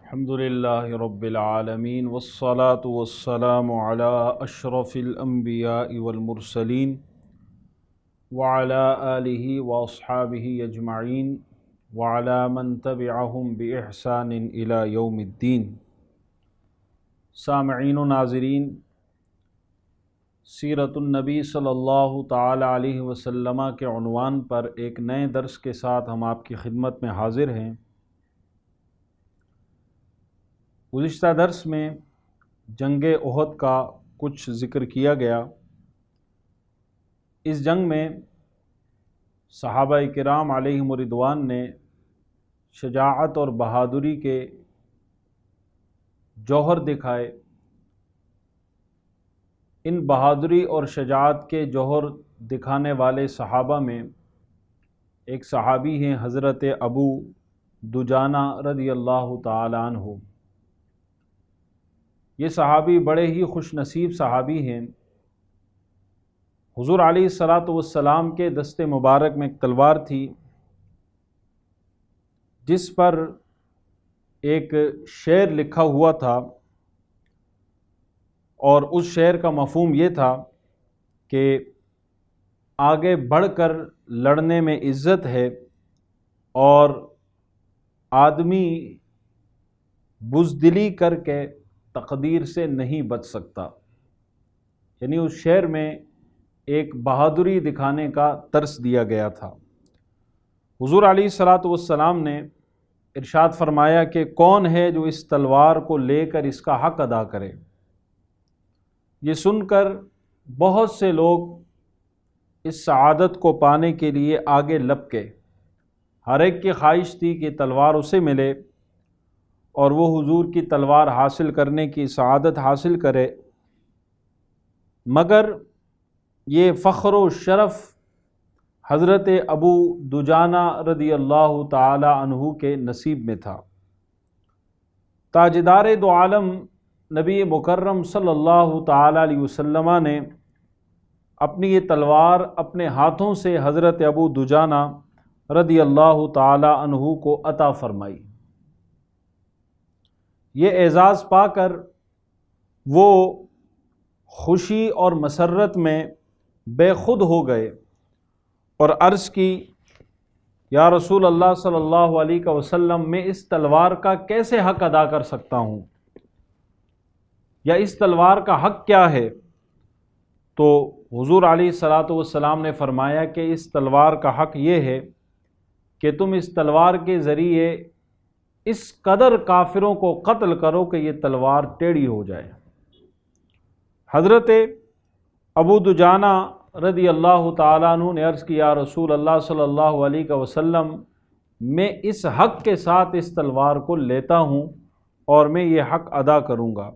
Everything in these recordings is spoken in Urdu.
الحمد للہ رب العالمین والصلاة والسلام علی اشرف الانبیاء والمرسلین وعلی آلہ واصحابہ اجمعین وعلی من تبعہم بإحسان الی یوم الدین۔ سامعین و ناظرین، سیرت النبی صلی اللہ تعالی علیہ وسلم کے عنوان پر ایک نئے درس کے ساتھ ہم آپ کی خدمت میں حاضر ہیں۔ گزشتہ درس میں جنگ احد کا کچھ ذکر کیا گیا۔ اس جنگ میں صحابہ کرام علیہم رضوان نے شجاعت اور بہادری کے جوہر دکھائے۔ ان بہادری اور شجاعت کے جوہر دکھانے والے صحابہ میں ایک صحابی ہیں حضرت ابو دجانہ رضی اللہ تعالی عنہ۔ یہ صحابی بڑے ہی خوش نصیب صحابی ہیں۔ حضور علیہ الصلاۃ والسلام کے دست مبارک میں ایک تلوار تھی جس پر ایک شعر لکھا ہوا تھا، اور اس شعر کا مفہوم یہ تھا کہ آگے بڑھ کر لڑنے میں عزت ہے اور آدمی بزدلی کر کے تقدیر سے نہیں بچ سکتا۔ یعنی اس شعر میں ایک بہادری دکھانے کا ترس دیا گیا تھا۔ حضور علیہ الصلاۃ والسلام نے ارشاد فرمایا کہ کون ہے جو اس تلوار کو لے کر اس کا حق ادا کرے۔ یہ سن کر بہت سے لوگ اس سعادت کو پانے کے لیے آگے لپکے۔ ہر ایک کی خواہش تھی کہ تلوار اسے ملے اور وہ حضور کی تلوار حاصل کرنے کی سعادت حاصل کرے، مگر یہ فخر و شرف حضرت ابو دجانہ رضی اللہ تعالی عنہ کے نصیب میں تھا۔ تاجدار دو عالم نبی مکرم صلی اللہ تعالی علیہ وسلم نے اپنی یہ تلوار اپنے ہاتھوں سے حضرت ابو دجانہ رضی اللہ تعالی عنہ کو عطا فرمائی۔ یہ اعزاز پا کر وہ خوشی اور مسرت میں بے خود ہو گئے اور عرض کی، یا رسول اللہ صلی اللہ علیہ وسلم، میں اس تلوار کا کیسے حق ادا کر سکتا ہوں، یا اس تلوار کا حق کیا ہے؟ تو حضور علیہ الصلاۃ والسلام نے فرمایا کہ اس تلوار کا حق یہ ہے کہ تم اس تلوار کے ذریعے اس قدر کافروں کو قتل کرو کہ یہ تلوار ٹیڑھی ہو جائے۔ حضرت ابو دجانہ رضی اللہ تعالیٰ عنہ نے عرض کیا، رسول اللہ صلی اللہ علیہ وسلم، میں اس حق کے ساتھ اس تلوار کو لیتا ہوں اور میں یہ حق ادا کروں گا۔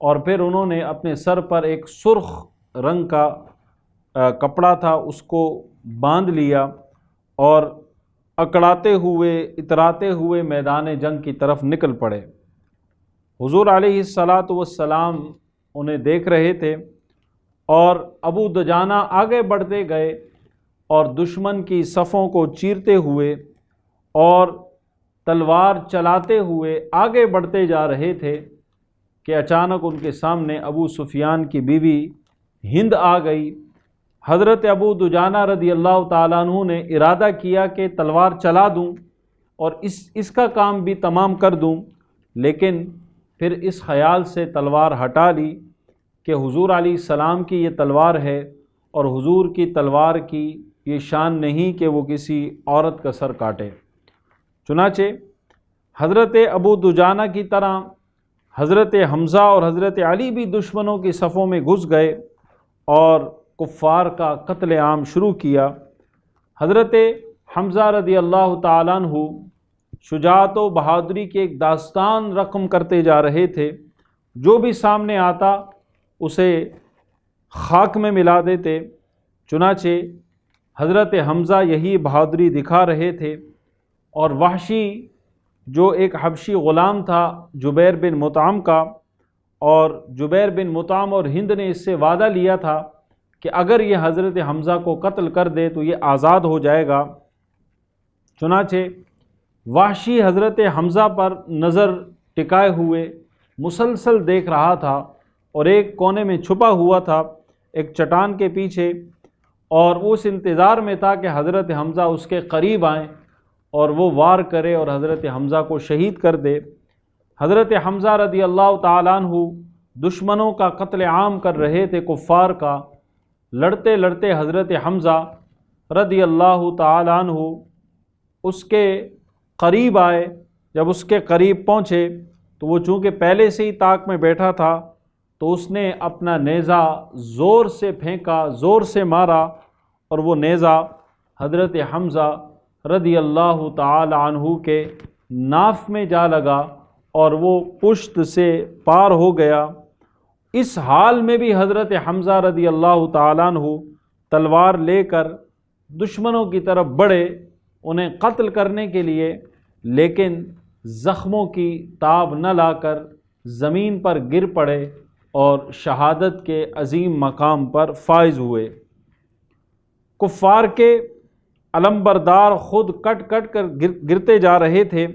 اور پھر انہوں نے اپنے سر پر ایک سرخ رنگ کا کپڑا تھا، اس کو باندھ لیا اور اکڑاتے ہوئے اتراتے ہوئے میدان جنگ کی طرف نکل پڑے۔ حضور علیہ الصلاۃ والسلام انہیں دیکھ رہے تھے اور ابو دجانہ آگے بڑھتے گئے اور دشمن کی صفوں کو چیرتے ہوئے اور تلوار چلاتے ہوئے آگے بڑھتے جا رہے تھے کہ اچانک ان کے سامنے ابو سفیان کی بیوی ہند آ گئی۔ حضرت ابو دجانہ رضی اللہ تعالیٰ عنہ نے ارادہ کیا کہ تلوار چلا دوں اور اس کا کام بھی تمام کر دوں، لیکن پھر اس خیال سے تلوار ہٹا لی کہ حضور علیہ السلام کی یہ تلوار ہے اور حضور کی تلوار کی یہ شان نہیں کہ وہ کسی عورت کا سر کاٹے۔ چنانچہ حضرت ابو دجانہ کی طرح حضرت حمزہ اور حضرت علی بھی دشمنوں کی صفوں میں گھس گئے اور کفار کا قتل عام شروع کیا۔ حضرت حمزہ رضی اللہ تعالیٰ عنہ شجاعت و بہادری کی ایک داستان رقم کرتے جا رہے تھے، جو بھی سامنے آتا اسے خاک میں ملا دیتے۔ چنانچہ حضرت حمزہ یہی بہادری دکھا رہے تھے، اور وحشی جو ایک حبشی غلام تھا جبیر بن مطعم کا، اور جبیر بن مطعم اور ہند نے اس سے وعدہ لیا تھا کہ اگر یہ حضرت حمزہ کو قتل کر دے تو یہ آزاد ہو جائے گا۔ چنانچہ وحشی حضرت حمزہ پر نظر ٹکائے ہوئے مسلسل دیکھ رہا تھا، اور ایک کونے میں چھپا ہوا تھا ایک چٹان کے پیچھے، اور وہ اس انتظار میں تھا کہ حضرت حمزہ اس کے قریب آئیں اور وہ وار کرے اور حضرت حمزہ کو شہید کر دے۔ حضرت حمزہ رضی اللہ تعالیٰ عنہ دشمنوں کا قتل عام کر رہے تھے، کفار کا۔ لڑتے لڑتے حضرت حمزہ رضی اللہ تعالیٰ عنہ اس کے قریب آئے۔ جب اس کے قریب پہنچے تو وہ چونکہ پہلے سے ہی طاق میں بیٹھا تھا، تو اس نے اپنا نیزہ زور سے پھینکا، زور سے مارا، اور وہ نیزہ حضرت حمزہ رضی اللہ تعالی عنہ کے ناف میں جا لگا اور وہ پشت سے پار ہو گیا۔ اس حال میں بھی حضرت حمزہ رضی اللہ تعالی عنہ تلوار لے کر دشمنوں کی طرف بڑھے انہیں قتل کرنے کے لیے، لیکن زخموں کی تاب نہ لا کر زمین پر گر پڑے اور شہادت کے عظیم مقام پر فائز ہوئے۔ کفار کے علمبردار خود کٹ کٹ کر گرتے جا رہے تھے،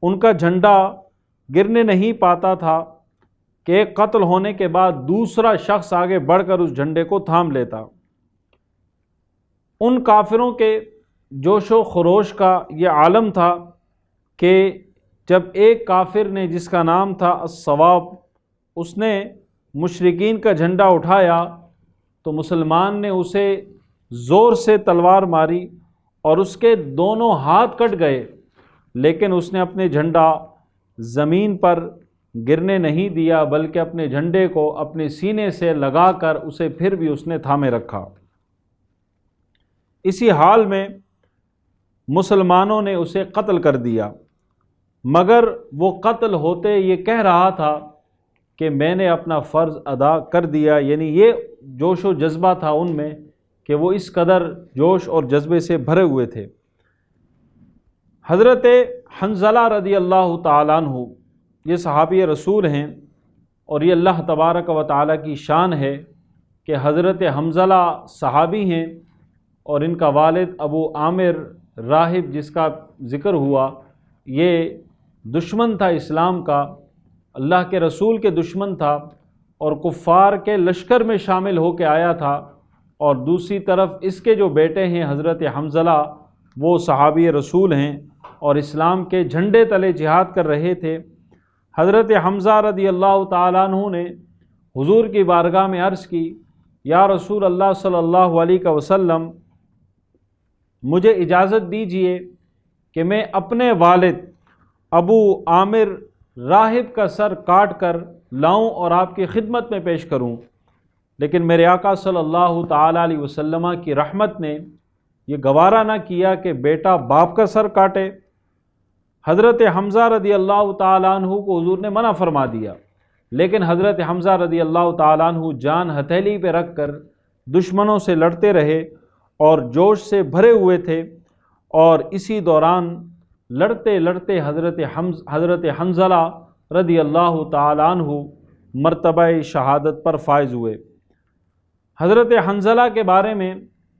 ان کا جھنڈا گرنے نہیں پاتا تھا کہ ایک قتل ہونے کے بعد دوسرا شخص آگے بڑھ کر اس جھنڈے کو تھام لیتا۔ ان کافروں کے جوش و خروش کا یہ عالم تھا کہ جب ایک کافر نے، جس کا نام تھا الصواب، اس نے مشرکین کا جھنڈا اٹھایا تو مسلمان نے اسے زور سے تلوار ماری اور اس کے دونوں ہاتھ کٹ گئے، لیکن اس نے اپنے جھنڈا زمین پر گرنے نہیں دیا، بلکہ اپنے جھنڈے کو اپنے سینے سے لگا کر اسے پھر بھی اس نے تھامے رکھا۔ اسی حال میں مسلمانوں نے اسے قتل کر دیا، مگر وہ قتل ہوتے یہ کہہ رہا تھا کہ میں نے اپنا فرض ادا کر دیا، یعنی یہ جوش و جذبہ تھا ان میں کہ وہ اس قدر جوش اور جذبے سے بھرے ہوئے تھے۔ حضرت حنظلہ رضی اللہ تعالیٰ عنہ یہ صحابی رسول ہیں، اور یہ اللہ تبارک و تعالیٰ کی شان ہے کہ حضرت حنظلہ صحابی ہیں، اور ان کا والد ابو عامر راہب جس کا ذکر ہوا، یہ دشمن تھا اسلام کا، اللہ کے رسول کے دشمن تھا، اور کفار کے لشکر میں شامل ہو کے آیا تھا، اور دوسری طرف اس کے جو بیٹے ہیں حضرت حنظلہ وہ صحابی رسول ہیں اور اسلام کے جھنڈے تلے جہاد کر رہے تھے۔ حضرت حمزہ رضی اللہ تعالیٰ عنہ نے حضور کی بارگاہ میں عرض کی، یا رسول اللہ صلی اللہ علیہ وسلم، مجھے اجازت دیجئے کہ میں اپنے والد ابو عامر راہب کا سر کاٹ کر لاؤں اور آپ کی خدمت میں پیش کروں۔ لیکن میرے آقا صلی اللہ تعالیٰ علیہ وسلم کی رحمت نے یہ گوارا نہ کیا کہ بیٹا باپ کا سر کاٹے۔ حضرت حمزہ رضی اللہ تعالیٰ عنہ کو حضور نے منع فرما دیا، لیکن حضرت حمزہ رضی اللہ تعالیٰ عنہ جان ہتھیلی پہ رکھ کر دشمنوں سے لڑتے رہے اور جوش سے بھرے ہوئے تھے، اور اسی دوران لڑتے لڑتے حضرت حنظلہ رضی اللہ تعالیٰ عنہ مرتبہ شہادت پر فائز ہوئے۔ حضرت حنظلہ کے بارے میں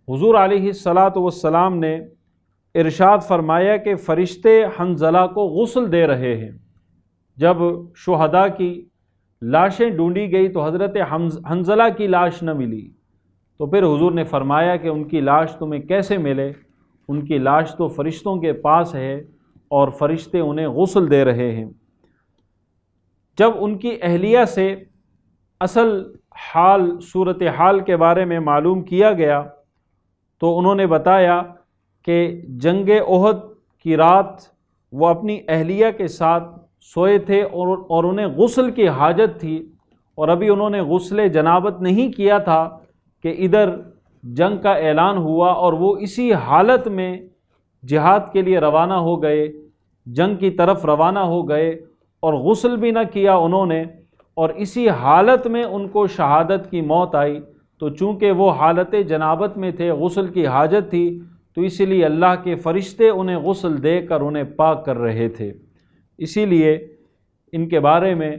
حضور علیہ الصلاۃ نے ارشاد فرمایا کہ فرشتے حنظلہ کو غسل دے رہے ہیں۔ جب شہداء کی لاشیں ڈھونڈی گئی تو حضرت حنظلہ کی لاش نہ ملی، تو پھر حضور نے فرمایا کہ ان کی لاش تمہیں کیسے ملے؟ ان کی لاش تو فرشتوں کے پاس ہے اور فرشتے انہیں غسل دے رہے ہیں۔ جب ان کی اہلیہ سے اصل حال، صورتحال کے بارے میں معلوم کیا گیا تو انہوں نے بتایا کہ جنگ احد کی رات وہ اپنی اہلیہ کے ساتھ سوئے تھے اور انہیں غسل کی حاجت تھی، اور ابھی انہوں نے غسل جنابت نہیں کیا تھا کہ ادھر جنگ کا اعلان ہوا، اور وہ اسی حالت میں جہاد کے لیے روانہ ہو گئے، جنگ کی طرف روانہ ہو گئے، اور غسل بھی نہ کیا انہوں نے، اور اسی حالت میں ان کو شہادت کی موت آئی۔ تو چونکہ وہ حالت جنابت میں تھے، غسل کی حاجت تھی، تو اسی لیے اللہ کے فرشتے انہیں غسل دے کر انہیں پاک کر رہے تھے۔ اسی لیے ان کے بارے میں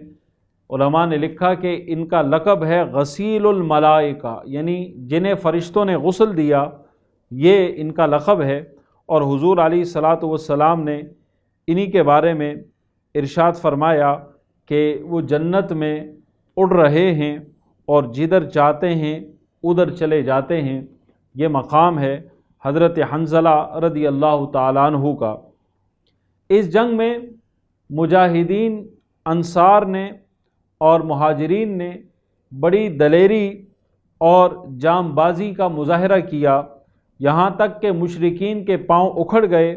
علماء نے لکھا کہ ان کا لقب ہے غسیل الملائکہ، یعنی جنہیں فرشتوں نے غسل دیا، یہ ان کا لقب ہے۔ اور حضور علیہ الصلاۃ والسلام نے انہی کے بارے میں ارشاد فرمایا کہ وہ جنت میں اڑ رہے ہیں اور جدھر چاہتے ہیں ادھر چلے جاتے ہیں۔ یہ مقام ہے حضرت حنظلہ رضی اللہ تعالیٰ عنہ کا۔ اس جنگ میں مجاہدین انصار نے اور مہاجرین نے بڑی دلیری اور جام بازی کا مظاہرہ کیا، یہاں تک کہ مشرکین کے پاؤں اکھڑ گئے۔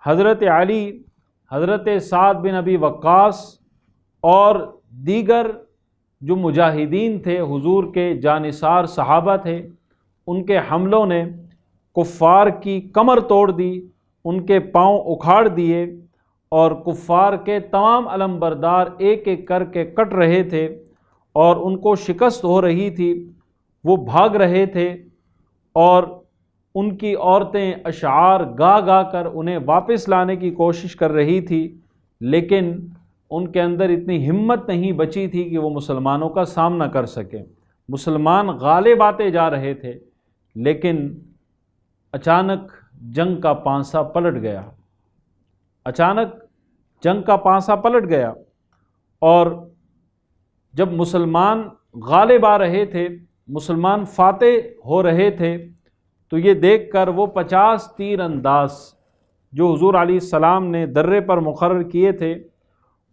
حضرت علی، حضرت سعد بن ابی وقاص اور دیگر جو مجاہدین تھے، حضور کے جانثار صحابہ تھے، ان کے حملوں نے کفار کی کمر توڑ دی، ان کے پاؤں اکھاڑ دیے، اور کفار کے تمام علمبردار ایک ایک کر کے کٹ رہے تھے اور ان کو شکست ہو رہی تھی، وہ بھاگ رہے تھے، اور ان کی عورتیں اشعار گا گا کر انہیں واپس لانے کی کوشش کر رہی تھی، لیکن ان کے اندر اتنی ہمت نہیں بچی تھی کہ وہ مسلمانوں کا سامنا کر سکیں۔ مسلمان غالب آتے جا رہے تھے، لیکن اچانک جنگ کا پانسا پلٹ گیا، اچانک جنگ کا پانسا پلٹ گیا، اور جب مسلمان غالب آ رہے تھے، مسلمان فاتح ہو رہے تھے، تو یہ دیکھ کر وہ 50 تیر انداز جو حضور علیہ السلام نے درے پر مقرر کیے تھے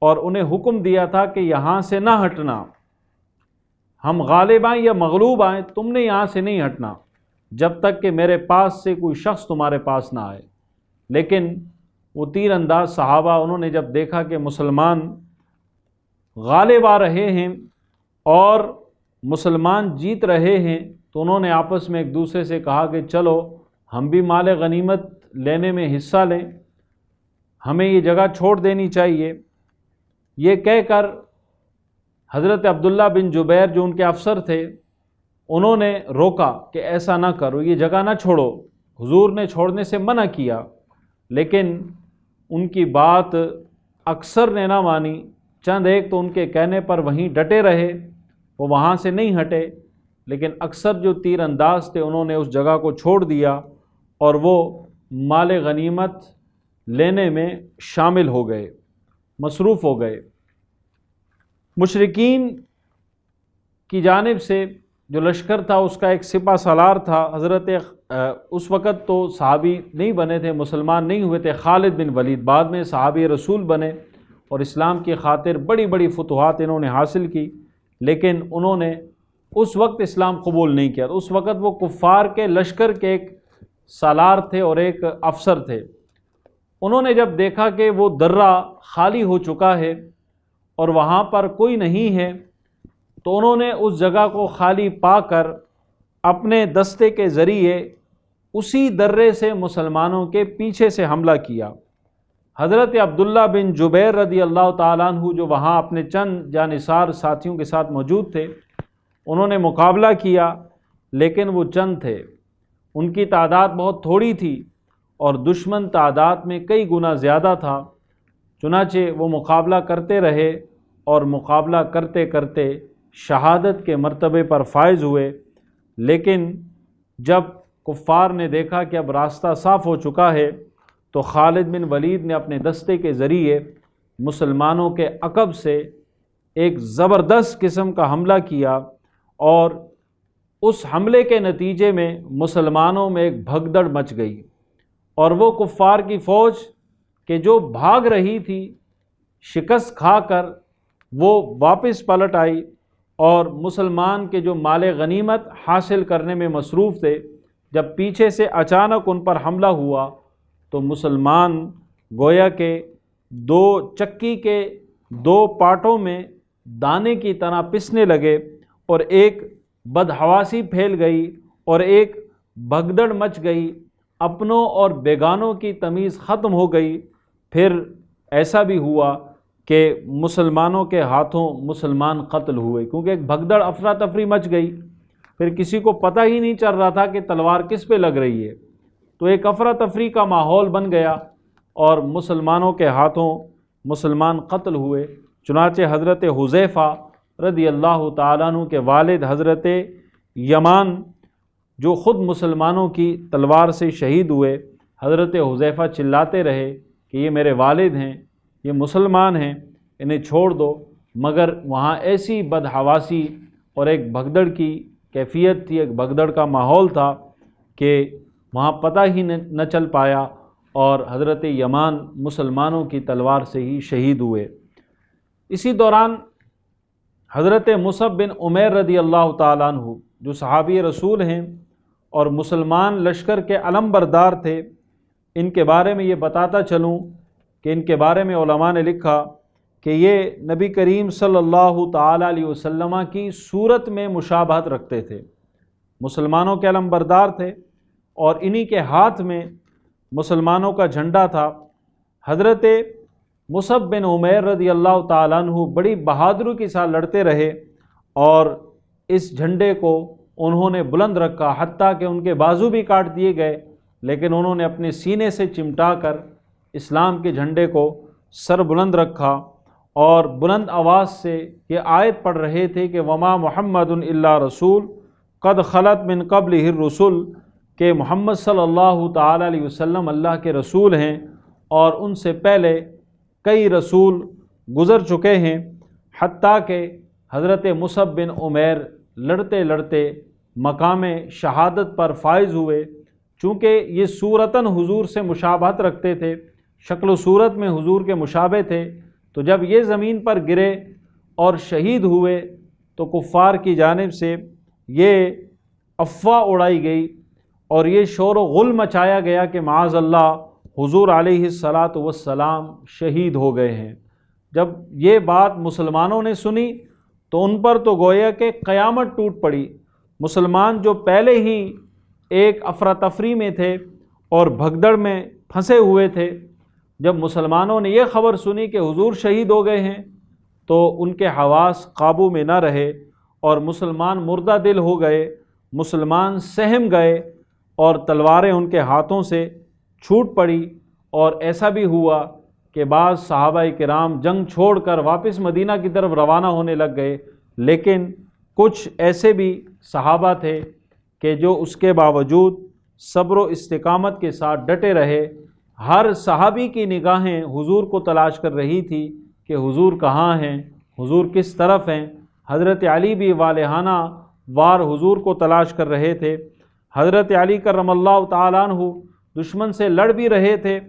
اور انہیں حکم دیا تھا کہ یہاں سے نہ ہٹنا، ہم غالب آئیں یا مغلوب آئیں، تم نے یہاں سے نہیں ہٹنا جب تک کہ میرے پاس سے کوئی شخص تمہارے پاس نہ آئے۔ لیکن وہ تیر انداز صحابہ، انہوں نے جب دیکھا کہ مسلمان غالب آ رہے ہیں اور مسلمان جیت رہے ہیں، تو انہوں نے آپس میں ایک دوسرے سے کہا کہ چلو ہم بھی مال غنیمت لینے میں حصہ لیں، ہمیں یہ جگہ چھوڑ دینی چاہیے۔ یہ کہہ کر حضرت عبداللہ بن جبیر جو ان کے افسر تھے، انہوں نے روکا کہ ایسا نہ کرو، یہ جگہ نہ چھوڑو، حضور نے چھوڑنے سے منع کیا، لیکن ان کی بات اکثر نے نہ مانی، چند ایک تو ان کے کہنے پر وہیں ڈٹے رہے، وہ وہاں سے نہیں ہٹے، لیکن اکثر جو تیر انداز تھے انہوں نے اس جگہ کو چھوڑ دیا اور وہ مال غنیمت لینے میں شامل ہو گئے، مصروف ہو گئے۔ مشرکین کی جانب سے جو لشکر تھا اس کا ایک سپہ سالار تھا، حضرت اس وقت تو صحابی نہیں بنے تھے، مسلمان نہیں ہوئے تھے، خالد بن ولید بعد میں صحابی رسول بنے اور اسلام کی خاطر بڑی بڑی فتوحات انہوں نے حاصل کی، لیکن انہوں نے اس وقت اسلام قبول نہیں کیا۔ اس وقت وہ کفار کے لشکر کے ایک سالار تھے اور ایک افسر تھے۔ انہوں نے جب دیکھا کہ وہ درہ خالی ہو چکا ہے اور وہاں پر کوئی نہیں ہے، تو انہوں نے اس جگہ کو خالی پا کر اپنے دستے کے ذریعے اسی درے سے مسلمانوں کے پیچھے سے حملہ کیا۔ حضرت عبداللہ بن جبیر رضی اللہ تعالیٰ عنہ جو وہاں اپنے چند جانثار ساتھیوں کے ساتھ موجود تھے، انہوں نے مقابلہ کیا، لیکن وہ چند تھے، ان کی تعداد بہت تھوڑی تھی اور دشمن تعداد میں کئی گنا زیادہ تھا۔ چنانچہ وہ مقابلہ کرتے رہے اور مقابلہ کرتے کرتے شہادت کے مرتبے پر فائز ہوئے، لیکن جب کفار نے دیکھا کہ اب راستہ صاف ہو چکا ہے، تو خالد بن ولید نے اپنے دستے کے ذریعے مسلمانوں کے عقب سے ایک زبردست قسم کا حملہ کیا، اور اس حملے کے نتیجے میں مسلمانوں میں ایک بھگدڑ مچ گئی، اور وہ کفار کی فوج کہ جو بھاگ رہی تھی شکست کھا کر، وہ واپس پلٹ آئی، اور مسلمان کے جو مال غنیمت حاصل کرنے میں مصروف تھے، جب پیچھے سے اچانک ان پر حملہ ہوا تو مسلمان گویا کہ دو چکی کے دو پارٹوں میں دانے کی طرح پسنے لگے، اور ایک بدحواسی پھیل گئی اور ایک بھگدڑ مچ گئی، اپنوں اور بیگانوں کی تمیز ختم ہو گئی۔ پھر ایسا بھی ہوا کہ مسلمانوں کے ہاتھوں مسلمان قتل ہوئے، کیونکہ ایک بھگدڑ افراتفری مچ گئی، پھر کسی کو پتہ ہی نہیں چل رہا تھا کہ تلوار کس پہ لگ رہی ہے، تو ایک افراتفری کا ماحول بن گیا اور مسلمانوں کے ہاتھوں مسلمان قتل ہوئے۔ چنانچہ حضرت حذیفہ رضی اللہ تعالیٰ عنہ کے والد حضرت یمان جو خود مسلمانوں کی تلوار سے شہید ہوئے، حضرت حذیفہ چلاتے رہے کہ یہ میرے والد ہیں، یہ مسلمان ہیں، انہیں چھوڑ دو، مگر وہاں ایسی بدحواسی اور ایک بھگدڑ کی کیفیت تھی، ایک بھگدڑ کا ماحول تھا کہ وہاں پتہ ہی نہ چل پایا، اور حضرت یمان مسلمانوں کی تلوار سے ہی شہید ہوئے۔ اسی دوران حضرت مصعب بن عمیر رضی اللہ تعالیٰ عنہ، جو صحابی رسول ہیں اور مسلمان لشکر کے علم بردار تھے، ان کے بارے میں یہ بتاتا چلوں کہ ان کے بارے میں علماء نے لکھا کہ یہ نبی کریم صلی اللہ تعالیٰ علیہ وسلم کی صورت میں مشابہت رکھتے تھے، مسلمانوں کے علم بردار تھے، اور انہی کے ہاتھ میں مسلمانوں کا جھنڈا تھا۔ حضرت مصعب بن عمیر رضی اللہ تعالیٰ عنہ بڑی بہادری کے ساتھ لڑتے رہے، اور اس جھنڈے کو انہوں نے بلند رکھا، حتیٰ کہ ان کے بازو بھی کاٹ دیے گئے، لیکن انہوں نے اپنے سینے سے چمٹا کر اسلام کے جھنڈے کو سر بلند رکھا، اور بلند آواز سے یہ آیت پڑھ رہے تھے کہ وما محمد الا رسول قد خلت من قبلہ الرسل، کہ محمد صلی اللہ تعالیٰ علیہ وسلم اللہ کے رسول ہیں، اور ان سے پہلے کئی رسول گزر چکے ہیں۔ حتیٰ کہ حضرت مصعب بن عمیر لڑتے لڑتے مقام شہادت پر فائز ہوئے، چونکہ یہ صورتاً حضور سے مشابہت رکھتے تھے، شکل و صورت میں حضور کے مشابہ تھے، تو جب یہ زمین پر گرے اور شہید ہوئے تو کفار کی جانب سے یہ افواہ اڑائی گئی اور یہ شور و غل مچایا گیا کہ معاذ اللہ حضور علیہ الصلاۃ والسلام شہید ہو گئے ہیں۔ جب یہ بات مسلمانوں نے سنی تو ان پر تو گویا کہ قیامت ٹوٹ پڑی۔ مسلمان جو پہلے ہی ایک افراتفری میں تھے اور بھگدڑ میں پھنسے ہوئے تھے، جب مسلمانوں نے یہ خبر سنی کہ حضور شہید ہو گئے ہیں تو ان کے حواس قابو میں نہ رہے، اور مسلمان مردہ دل ہو گئے، مسلمان سہم گئے، اور تلواریں ان کے ہاتھوں سے چھوٹ پڑی، اور ایسا بھی ہوا کہ بعض صحابہ کرام جنگ چھوڑ کر واپس مدینہ کی طرف روانہ ہونے لگ گئے، لیکن کچھ ایسے بھی صحابہ تھے کہ جو اس کے باوجود صبر و استقامت کے ساتھ ڈٹے رہے۔ ہر صحابی کی نگاہیں حضور کو تلاش کر رہی تھی کہ حضور کہاں ہیں، حضور کس طرف ہیں۔ حضرت علی بھی والہانہ وار حضور کو تلاش کر رہے تھے۔ حضرت علی کرم اللہ تعالیٰ عنہ دشمن سے لڑ بھی رہے تھے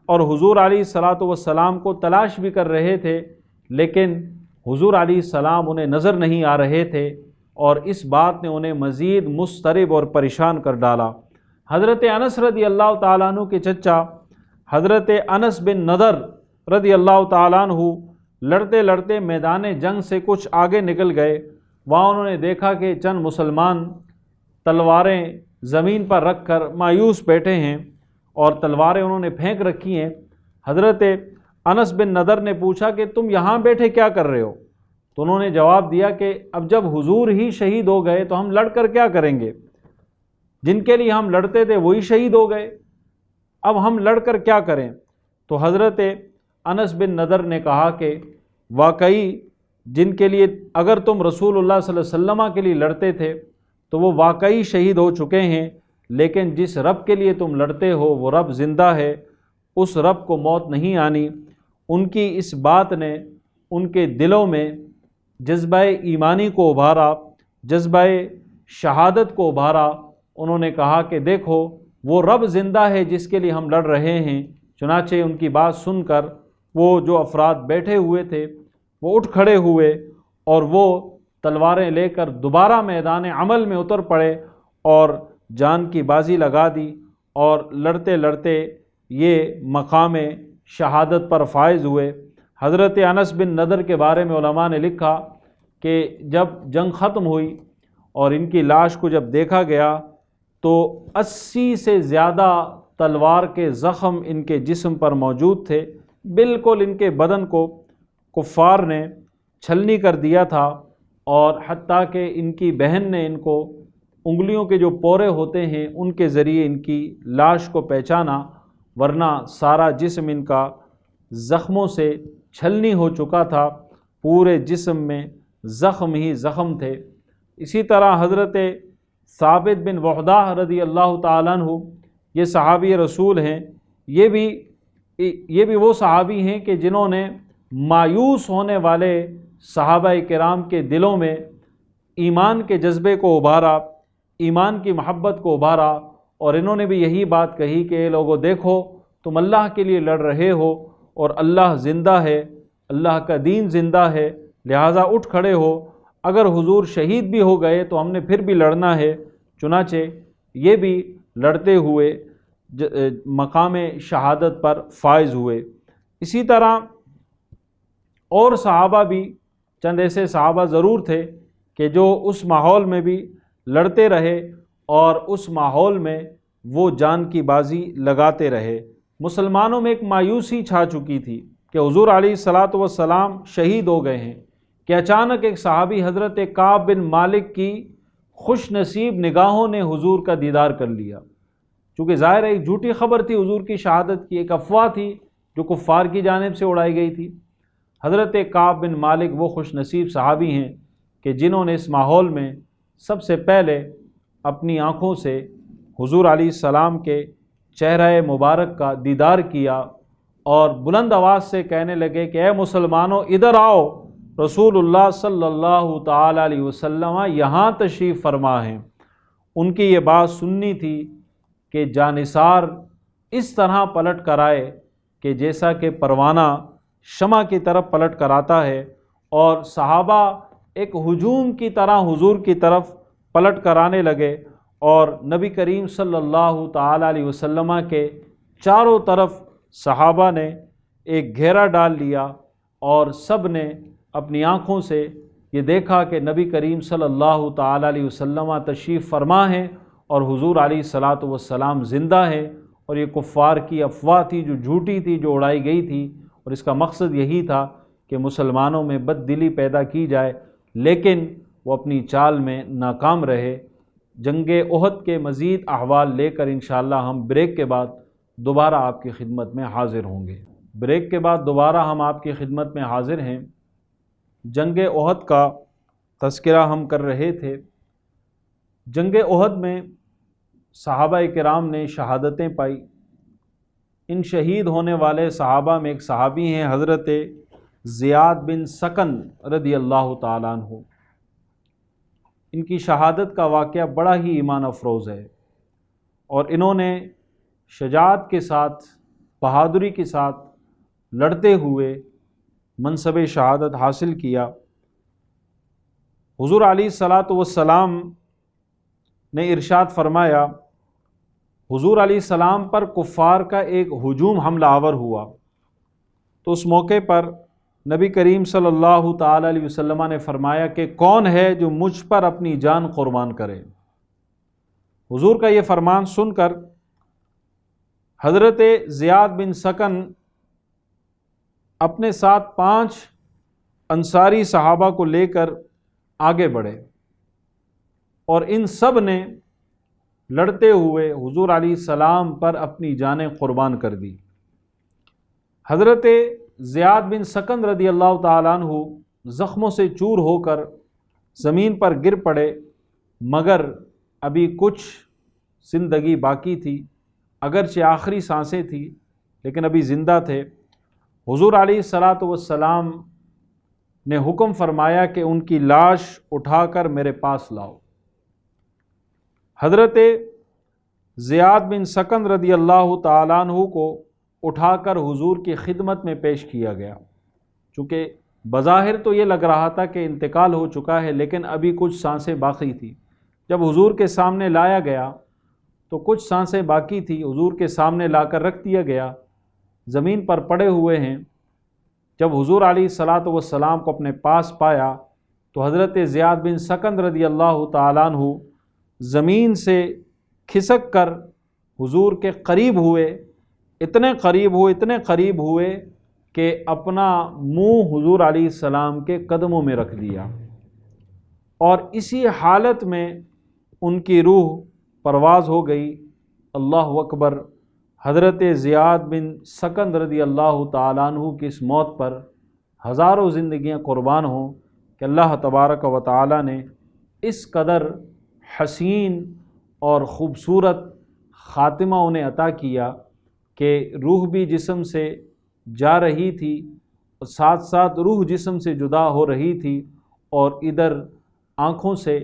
اور حضور علیہ الصلاۃ والسلام کو تلاش بھی کر رہے تھے، لیکن حضور علیہ السلام انہیں نظر نہیں آ رہے تھے، اور اس بات نے انہیں مزید مضطرب اور پریشان کر ڈالا۔ حضرت انس رضی اللہ تعالیٰ عنہ کے چچا حضرت انس بن نضر رضی اللہ تعالیٰ عنہ لڑتے لڑتے میدان جنگ سے کچھ آگے نکل گئے۔ وہاں انہوں نے دیکھا کہ چند مسلمان تلواریں زمین پر رکھ کر مایوس بیٹھے ہیں، اور تلواریں انہوں نے پھینک رکھی ہیں۔ حضرت انس بن نضر نے پوچھا کہ تم یہاں بیٹھے کیا کر رہے ہو؟ تو انہوں نے جواب دیا کہ اب جب حضور ہی شہید ہو گئے تو ہم لڑ کر کیا کریں گے؟ جن کے لیے ہم لڑتے تھے وہی شہید ہو گئے، اب ہم لڑ کر کیا کریں؟ تو حضرت انس بن نضر نے کہا کہ واقعی جن کے لیے اگر تم رسول اللہ صلی اللہ علیہ وسلم کے لیے لڑتے تھے تو وہ واقعی شہید ہو چکے ہیں، لیکن جس رب کے لیے تم لڑتے ہو وہ رب زندہ ہے، اس رب کو موت نہیں آنی۔ ان کی اس بات نے ان کے دلوں میں جذبہ ایمانی کو ابھارا، جذبہ شہادت کو ابھارا۔ انہوں نے کہا کہ دیکھو وہ رب زندہ ہے جس کے لیے ہم لڑ رہے ہیں۔ چنانچہ ان کی بات سن کر وہ جو افراد بیٹھے ہوئے تھے وہ اٹھ کھڑے ہوئے اور وہ تلواریں لے کر دوبارہ میدان عمل میں اتر پڑے اور جان کی بازی لگا دی، اور لڑتے لڑتے یہ مقام شہادت پر فائز ہوئے۔ حضرت انس بن نضر کے بارے میں علماء نے لکھا کہ جب جنگ ختم ہوئی اور ان کی لاش کو جب دیکھا گیا تو 80 سے زیادہ تلوار کے زخم ان کے جسم پر موجود تھے، بالکل ان کے بدن کو کفار نے چھلنی کر دیا تھا، اور حتیٰ کہ ان کی بہن نے ان کو انگلیوں کے جو پورے ہوتے ہیں ان کے ذریعے ان کی لاش کو پہچانا، ورنہ سارا جسم ان کا زخموں سے چھلنی ہو چکا تھا، پورے جسم میں زخم ہی زخم تھے۔ اسی طرح حضرت ثابت بن وحدہ رضی اللہ تعالیٰ عنہ، یہ صحابی رسول ہیں، یہ بھی یہ بھی وہ صحابی ہیں کہ جنہوں نے مایوس ہونے والے صحابہ کرام کے دلوں میں ایمان کے جذبے کو ابھارا، ایمان کی محبت کو ابھارا، اور انہوں نے بھی یہی بات کہی کہ اے لوگو دیکھو تم اللہ کے لیے لڑ رہے ہو اور اللہ زندہ ہے، اللہ کا دین زندہ ہے، لہٰذا اٹھ کھڑے ہو، اگر حضور شہید بھی ہو گئے تو ہم نے پھر بھی لڑنا ہے۔ چنانچہ یہ بھی لڑتے ہوئے مقام شہادت پر فائز ہوئے۔ اسی طرح اور صحابہ بھی، چند ایسے صحابہ ضرور تھے کہ جو اس ماحول میں بھی لڑتے رہے اور اس ماحول میں وہ جان کی بازی لگاتے رہے۔ مسلمانوں میں ایک مایوسی چھا چکی تھی کہ حضور علیہ الصلاۃ والسلام شہید ہو گئے ہیں کہ اچانک ایک صحابی حضرت کعب بن مالک کی خوش نصیب نگاہوں نے حضور کا دیدار کر لیا۔ چونکہ ظاہر ہے ایک جھوٹی خبر تھی حضور کی شہادت کی، ایک افواہ تھی جو کفار کی جانب سے اڑائی گئی تھی۔ حضرت کعب بن مالک وہ خوش نصیب صحابی ہیں کہ جنہوں نے اس ماحول میں سب سے پہلے اپنی آنکھوں سے حضور علیہ السلام کے چہرہ مبارک کا دیدار کیا اور بلند آواز سے کہنے لگے کہ اے مسلمانوں ادھر آؤ، رسول اللہ صلی اللہ تعالی علیہ وسلم یہاں تشریف فرما ہیں۔ ان کی یہ بات سننی تھی کہ جانثار اس طرح پلٹ کر آئے کہ جیسا کہ پروانہ شمع کی طرف پلٹ کر آتا ہے، اور صحابہ ایک ہجوم کی طرح حضور کی طرف پلٹ کر آنے لگے، اور نبی کریم صلی اللہ تعالی علیہ وسلم کے چاروں طرف صحابہ نے ایک گھیرا ڈال لیا، اور سب نے اپنی آنکھوں سے یہ دیکھا کہ نبی کریم صلی اللہ تعالی علیہ وسلم تشریف فرما ہیں اور حضور علیہ الصلاۃ والسلام زندہ ہیں، اور یہ کفار کی افواہ تھی جو جھوٹی تھی، جو اڑائی گئی تھی، اور اس کا مقصد یہی تھا کہ مسلمانوں میں بد دلی پیدا کی جائے، لیکن وہ اپنی چال میں ناکام رہے۔ جنگ احد کے مزید احوال لے کر انشاءاللہ ہم بریک کے بعد دوبارہ آپ کی خدمت میں حاضر ہوں گے۔ بریک کے بعد دوبارہ ہم آپ کی خدمت میں حاضر ہیں۔ جنگ احد کا تذکرہ ہم کر رہے تھے۔ جنگ احد میں صحابہ کرام نے شہادتیں پائی۔ ان شہید ہونے والے صحابہ میں ایک صحابی ہیں حضرت زیاد بن سکن رضی اللہ تعالیٰ عنہ۔ ان کی شہادت کا واقعہ بڑا ہی ایمان افروز ہے، اور انہوں نے شجاعت کے ساتھ، بہادری کے ساتھ لڑتے ہوئے منصب شہادت حاصل کیا۔ حضور علیہ الصلاۃ والسلام نے ارشاد فرمایا، حضور علیہ السلام پر کفار کا ایک ہجوم حملہ آور ہوا، تو اس موقع پر نبی کریم صلی اللہ تعالی علیہ وسلم نے فرمایا کہ کون ہے جو مجھ پر اپنی جان قربان کرے۔ حضور کا یہ فرمان سن کر حضرت زیاد بن سکن اپنے ساتھ 5 انصاری صحابہ کو لے کر آگے بڑھے، اور ان سب نے لڑتے ہوئے حضور علیہ السلام پر اپنی جانیں قربان کر دی۔ حضرت زیاد بن سکن رضی اللہ تعالیٰ عنہ زخموں سے چور ہو کر زمین پر گر پڑے، مگر ابھی کچھ زندگی باقی تھی، اگرچہ آخری سانسیں تھیں لیکن ابھی زندہ تھے۔ حضور علیہ الصلاۃ والسلام نے حکم فرمایا کہ ان کی لاش اٹھا کر میرے پاس لاؤ۔ حضرت زیاد بن سکن رضی اللہ تعالیٰ عنہ کو اٹھا کر حضور کی خدمت میں پیش کیا گیا۔ چونکہ بظاہر تو یہ لگ رہا تھا کہ انتقال ہو چکا ہے، لیکن ابھی کچھ سانسیں باقی تھی۔ جب حضور کے سامنے لایا گیا تو کچھ سانسیں باقی تھی، حضور کے سامنے لا کر رکھ دیا گیا، زمین پر پڑے ہوئے ہیں۔ جب حضور علیہ الصلاۃ والسلام کو اپنے پاس پایا تو حضرت زیاد بن سکن رضی اللہ تعالیٰ عنہ زمین سے کھسک کر حضور کے قریب ہوئے، اتنے قریب ہوئے کہ اپنا منہ حضور علیہ السلام کے قدموں میں رکھ دیا، اور اسی حالت میں ان کی روح پرواز ہو گئی۔ اللہ اکبر۔ حضرت زیاد بن سکن رضی اللہ تعالیٰ عنہ کی اس موت پر ہزاروں زندگیاں قربان ہوں کہ اللہ تبارک و تعالیٰ نے اس قدر حسین اور خوبصورت خاتمہ انہیں عطا کیا کہ روح بھی جسم سے جا رہی تھی اور ساتھ ساتھ روح جسم سے جدا ہو رہی تھی، اور ادھر آنکھوں سے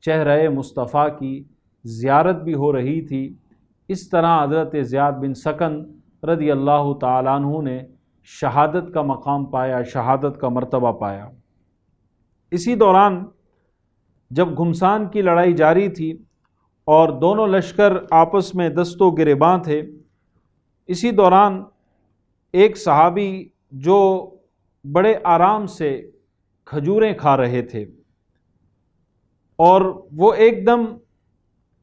چہرہ مصطفیٰ کی زیارت بھی ہو رہی تھی۔ اس طرح حضرت زیاد بن سکن رضی اللہ تعالیٰ عنہ نے شہادت کا مقام پایا، شہادت کا مرتبہ پایا۔ اسی دوران جب گھمسان کی لڑائی جاری تھی اور دونوں لشکر آپس میں دست و گریباں تھے، اسی دوران ایک صحابی جو بڑے آرام سے کھجوریں کھا رہے تھے، اور وہ ایک دم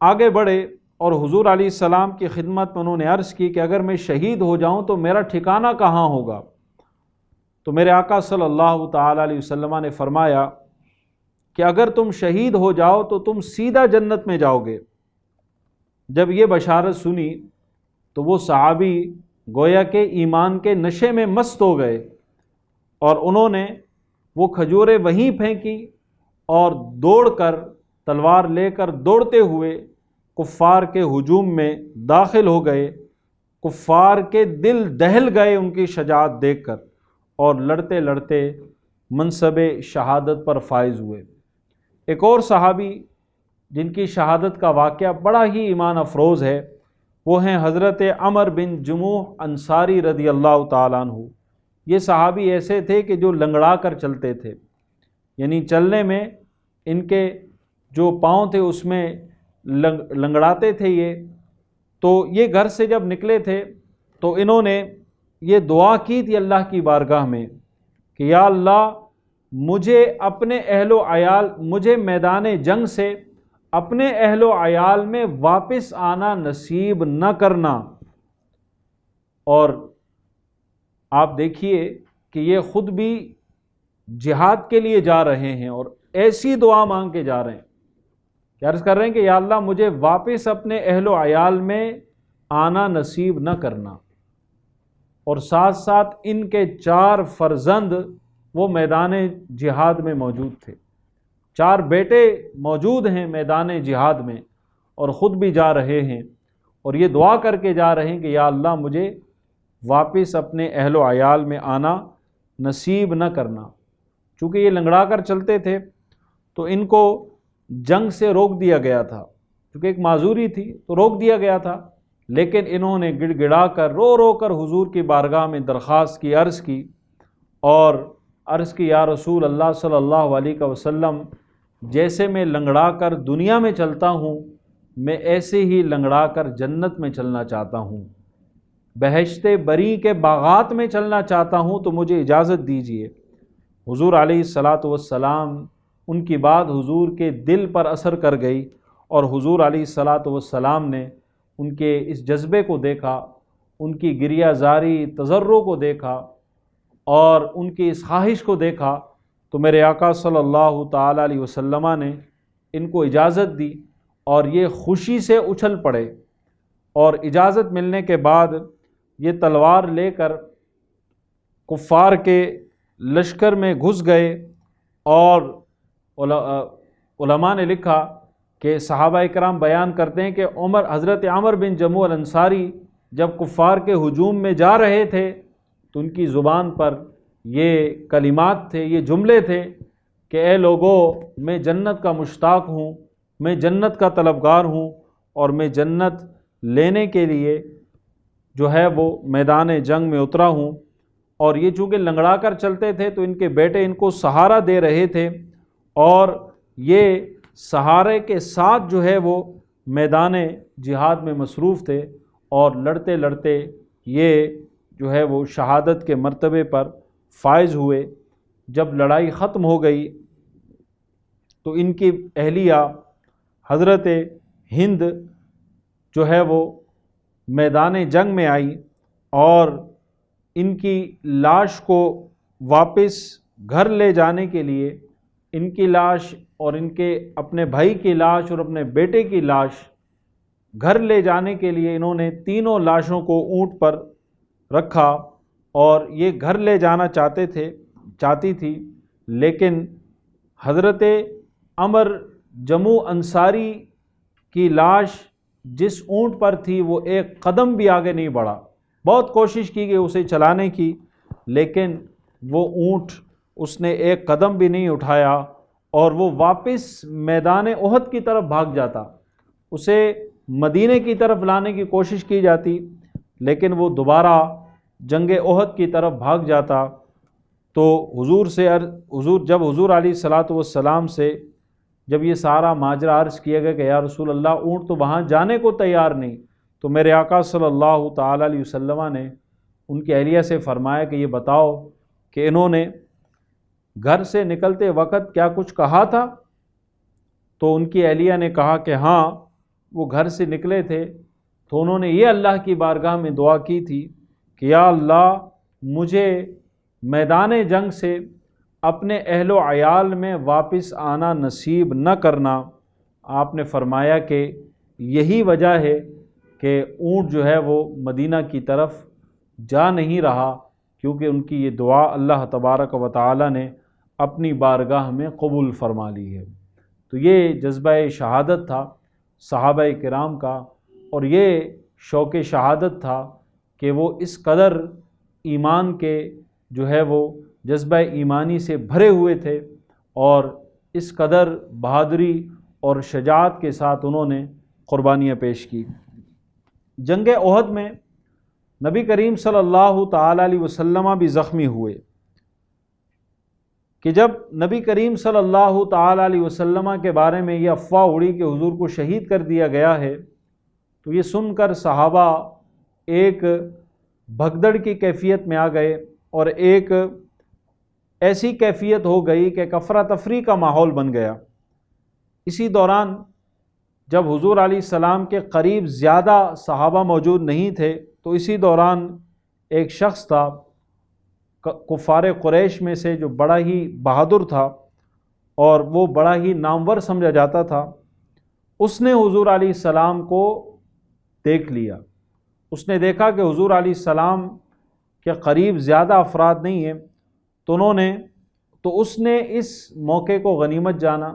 آگے بڑھے اور حضور علیہ السلام کی خدمت میں انہوں نے عرض کی کہ اگر میں شہید ہو جاؤں تو میرا ٹھکانہ کہاں ہوگا؟ تو میرے آقا صلی اللہ تعالیٰ علیہ وسلم نے فرمایا کہ اگر تم شہید ہو جاؤ تو تم سیدھا جنت میں جاؤ گے۔ جب یہ بشارت سنی تو وہ صحابی گویا کہ ایمان کے نشے میں مست ہو گئے، اور انہوں نے وہ کھجوریں وہیں پھینکی اور دوڑ کر تلوار لے کر دوڑتے ہوئے کفار کے ہجوم میں داخل ہو گئے۔ کفار کے دل دہل گئے ان کی شجاعت دیکھ کر، اور لڑتے لڑتے منصب شہادت پر فائز ہوئے۔ ایک اور صحابی جن کی شہادت کا واقعہ بڑا ہی ایمان افروز ہے، وہ ہیں حضرت عمر بن جموح انصاری رضی اللہ تعالیٰ عنہ۔ یہ صحابی ایسے تھے کہ جو لنگڑا کر چلتے تھے، یعنی چلنے میں ان کے جو پاؤں تھے اس میں لنگڑاتے تھے یہ۔ تو یہ گھر سے جب نکلے تھے تو انہوں نے یہ دعا کی تھی اللہ کی بارگاہ میں کہ یا اللہ مجھے اپنے اہل و عیال، مجھے میدان جنگ سے اپنے اہل و عیال میں واپس آنا نصیب نہ کرنا۔ اور آپ دیکھیے کہ یہ خود بھی جہاد کے لیے جا رہے ہیں اور ایسی دعا مانگ کے جا رہے ہیں کہ عرض کر رہے ہیں کہ یا اللہ مجھے واپس اپنے اہل و عیال میں آنا نصیب نہ کرنا۔ اور ساتھ ساتھ ان کے 4 فرزند وہ میدان جہاد میں موجود تھے، 4 بیٹے موجود ہیں میدان جہاد میں، اور خود بھی جا رہے ہیں، اور یہ دعا کر کے جا رہے ہیں کہ یا اللہ مجھے واپس اپنے اہل و عیال میں آنا نصیب نہ کرنا۔ چونکہ یہ لنگڑا کر چلتے تھے تو ان کو جنگ سے روک دیا گیا تھا، چونکہ ایک معذوری تھی تو روک دیا گیا تھا، لیکن انہوں نے گڑ گڑا کر رو رو کر حضور کی بارگاہ میں درخواست کی، عرض کی، اور عرض کی یا رسول اللہ صلی اللہ علیہ وسلم جیسے میں لنگڑا کر دنیا میں چلتا ہوں میں ایسے ہی لنگڑا کر جنت میں چلنا چاہتا ہوں، بہشت بری کے باغات میں چلنا چاہتا ہوں، تو مجھے اجازت دیجیے۔ حضور علیہ السلام ان کی بات حضور کے دل پر اثر کر گئی، اور حضور علیہ السلام نے ان کے اس جذبے کو دیکھا، ان کی گریہ زاری تضرع کو دیکھا، اور ان کی اس خواہش کو دیکھا، تو میرے آقا صلی اللہ تعالیٰ علیہ وسلم نے ان کو اجازت دی، اور یہ خوشی سے اچھل پڑے، اور اجازت ملنے کے بعد یہ تلوار لے کر کفار کے لشکر میں گھس گئے۔ اور علماء نے لکھا کہ صحابہ کرام بیان کرتے ہیں کہ حضرت عمر بن جموح الانصاری جب کفار کے ہجوم میں جا رہے تھے تو ان کی زبان پر یہ کلمات تھے، یہ جملے تھے کہ اے لوگو میں جنت کا مشتاق ہوں، میں جنت کا طلبگار ہوں، اور میں جنت لینے کے لیے جو ہے وہ میدان جنگ میں اترا ہوں۔ اور یہ چونکہ لنگڑا کر چلتے تھے تو ان کے بیٹے ان کو سہارا دے رہے تھے، اور یہ سہارے کے ساتھ جو ہے وہ میدان جہاد میں مصروف تھے، اور لڑتے لڑتے یہ جو ہے وہ شہادت کے مرتبے پر فائز ہوئے۔ جب لڑائی ختم ہو گئی تو ان کی اہلیہ حضرت ہند جو ہے وہ میدان جنگ میں آئی، اور ان کی لاش کو واپس گھر لے جانے کے لیے ان کی لاش اور ان کے اپنے بھائی کی لاش اور اپنے بیٹے کی لاش گھر لے جانے کے لیے انہوں نے تینوں لاشوں کو اونٹ پر رکھا، اور یہ گھر لے جانا چاہتی تھی، لیکن حضرت عمر جموح انصاری کی لاش جس اونٹ پر تھی وہ ایک قدم بھی آگے نہیں بڑھا، بہت کوشش کی گئی اسے چلانے کی، لیکن وہ اونٹ اس نے ایک قدم بھی نہیں اٹھایا اور وہ واپس میدان احد کی طرف بھاگ جاتا۔ اسے مدینے کی طرف لانے کی کوشش کی جاتی، لیکن وہ دوبارہ جنگ احد کی طرف بھاگ جاتا۔ تو جب حضور علیہ الصلاۃ والسلام سے جب یہ سارا ماجرا عرض کیا گیا کہ یا رسول اللہ اونٹ تو وہاں جانے کو تیار نہیں، تو میرے آقا صلی اللہ تعالی علیہ وسلم نے ان کی اہلیہ سے فرمایا کہ یہ بتاؤ کہ انہوں نے گھر سے نکلتے وقت کیا کچھ کہا تھا؟ تو ان کی اہلیہ نے کہا کہ ہاں وہ گھر سے نکلے تھے تو انہوں نے یہ اللہ کی بارگاہ میں دعا کی تھی کہ یا اللہ مجھے میدان جنگ سے اپنے اہل و عیال میں واپس آنا نصیب نہ کرنا۔ آپ نے فرمایا کہ یہی وجہ ہے کہ اونٹ جو ہے وہ مدینہ کی طرف جا نہیں رہا، کیونکہ ان کی یہ دعا اللہ تبارک و تعالی نے اپنی بارگاہ میں قبول فرما لی ہے۔ تو یہ جذبہ شہادت تھا صحابہ کرام کا، اور یہ شوق شہادت تھا کہ وہ اس قدر ایمان کے جو ہے وہ جذبہ ایمانی سے بھرے ہوئے تھے، اور اس قدر بہادری اور شجاعت کے ساتھ انہوں نے قربانیاں پیش کی۔ جنگ احد میں نبی کریم صلی اللہ تعالی علیہ وسلم بھی زخمی ہوئے کہ جب نبی کریم صلی اللہ تعالی علیہ وسلم کے بارے میں یہ افواہ اڑی کہ حضور کو شہید کر دیا گیا ہے، تو یہ سن کر صحابہ ایک بھگدڑ کی کیفیت میں آ گئے، اور ایک ایسی کیفیت ہو گئی کہ افراتفری کا ماحول بن گیا۔ اسی دوران جب حضور علیہ السلام کے قریب زیادہ صحابہ موجود نہیں تھے، تو اسی دوران ایک شخص تھا کفار قریش میں سے جو بڑا ہی بہادر تھا اور وہ بڑا ہی نامور سمجھا جاتا تھا، اس نے حضور علیہ السلام کو دیکھ لیا۔ اس نے دیکھا کہ حضور علیہ السلام کے قریب زیادہ افراد نہیں ہیں، تو اس نے اس موقع کو غنیمت جانا